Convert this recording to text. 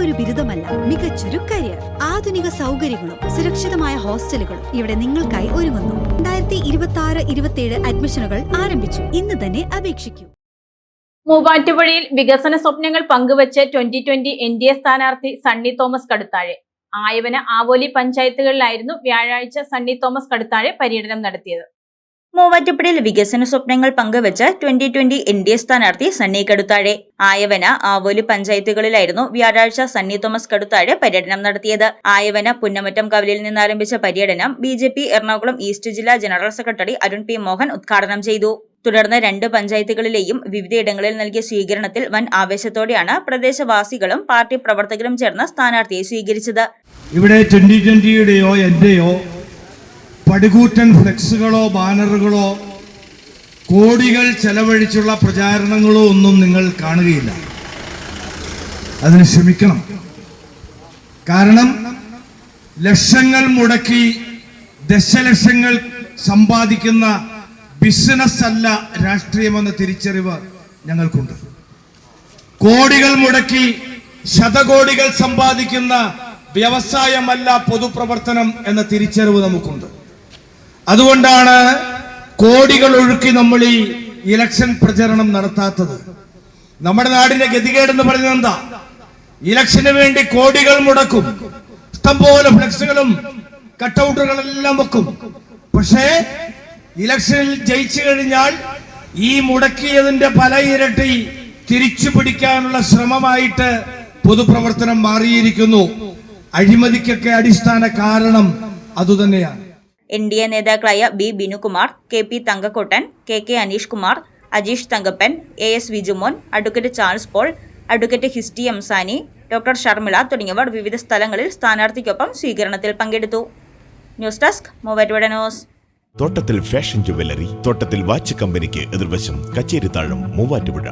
വെറുമൊരു ബിരുദമല്ല, മികച്ചൊരു കരിയർ. ആധുനിക സൗകര്യങ്ങളും സുരക്ഷിതമായ ഹോസ്റ്റലുകളും ഇവിടെ നിങ്ങൾക്കായി ഒരുങ്ങുന്നു. 2026-27 അഡ്മിഷനുകൾ ആരംഭിച്ചു. ഇന്ന് തന്നെ അപേക്ഷിക്കൂ. മൂവാറ്റുപുഴയിൽ വികസന സ്വപ്നങ്ങൾ പങ്കുവച്ച് 2020 NDA സ്ഥാനാർത്ഥി സണ്ണി തോമസ് കടുത്താഴെ. ആയവന, ആവോലി പഞ്ചായത്തുകളിലായിരുന്നു വ്യാഴാഴ്ച സണ്ണി തോമസ് കടുത്താഴെ പര്യടനം നടത്തിയത്. മൂവാറ്റുപുഴയിൽ വികസന സ്വപ്നങ്ങൾ പങ്കുവച്ച് 2020 NDA സ്ഥാനാർത്ഥി സണ്ണി കടുത്താഴെ. ആയവന, ആവോലി പഞ്ചായത്തുകളിലായിരുന്നു വ്യാഴാഴ്ച സണ്ണി തോമസ് കടുത്താഴെ പര്യടനം നടത്തിയത്. ആയവന പുന്നമറ്റം കവലയിൽ നിന്നാരംഭിച്ച പര്യടനം BJP എറണാകുളം ഈസ്റ്റ് ജില്ലാ general secretary Arun P. Mohan ഉദ്ഘാടനം ചെയ്തു. തുടർന്ന് 2 പഞ്ചായത്തുകളിലെയും വിവിധയിടങ്ങളിൽ നൽകിയ സ്വീകരണത്തിൽ വൻ ആവേശത്തോടെയാണ് പ്രദേശവാസികളും പാർട്ടി പ്രവർത്തകരും ചേർന്ന് സ്ഥാനാർത്ഥിയെ സ്വീകരിച്ചത്. ഇവിടെ 2020യുടെയോ എന്റെയോ പടുകൂറ്റൻ ഫ്ലെക്സുകളോ ബാനറുകളോ കോടികൾ ചെലവഴിച്ചുള്ള പ്രചാരണങ്ങളോ ഒന്നും നിങ്ങൾ കാണുകയില്ല. അതിന് ശ്രമിക്കണം. കാരണം ലക്ഷങ്ങൾ മുടക്കി ദശലക്ഷങ്ങൾ സമ്പാദിക്കുന്ന ബിസിനസ് അല്ല രാഷ്ട്രീയമെന്ന തിരിച്ചറിവ് ഞങ്ങൾക്കുണ്ട്. കോടികൾ മുടക്കി ശതകോടികൾ സമ്പാദിക്കുന്ന വ്യവസായമല്ല പൊതുപ്രവർത്തനം എന്ന തിരിച്ചറിവ് നമുക്കുണ്ട്. അതുകൊണ്ടാണ് കോടികൾ ഒഴുക്കി നമ്മൾ ഈ ഇലക്ഷൻ പ്രചരണം നടത്താത്തത്. നമ്മുടെ നാടിന്റെ ഗതികേടെന്ന് പറയുന്നത് എന്താ? ഇലക്ഷന് വേണ്ടി കോടികൾ മുടക്കും, ഇഷ്ടംപോലെ ഫ്ലെക്സുകളും കട്ടൗട്ടുകളെല്ലാം വെക്കും. പക്ഷേ ഇലക്ഷനിൽ ജയിച്ചു കഴിഞ്ഞാൽ ഈ മുടക്കിയതിന്റെ പല ഇരട്ടി തിരിച്ചു പിടിക്കാനുള്ള ശ്രമമായിട്ട് പൊതുപ്രവർത്തനം മാറിയിരിക്കുന്നു. അഴിമതിക്കൊക്കെ അടിസ്ഥാന കാരണം അതുതന്നെയാണ്. NDA നേതാക്കളായ B. Binukumar, KP Thankakottan, KK Aneesh Kumar, Ajeesh Thankappan, AS Vijumon, advocate Charles Paul, advocate ഹിസ്റ്റി എംസാനി, ഡോക്ടർ ഷർമിള തുടങ്ങിയവർ വിവിധ സ്ഥലങ്ങളിൽ സ്ഥാനാർത്ഥിക്കൊപ്പം സ്വീകരണത്തിൽ പങ്കെടുത്തു. News desk Muvattupuzha news. Thottathil fashion jewellery, Thottathil watch കമ്പനിക്ക് എതിർവശം, കച്ചേരിത്താഴം, മൂവാറ്റുപുഴ.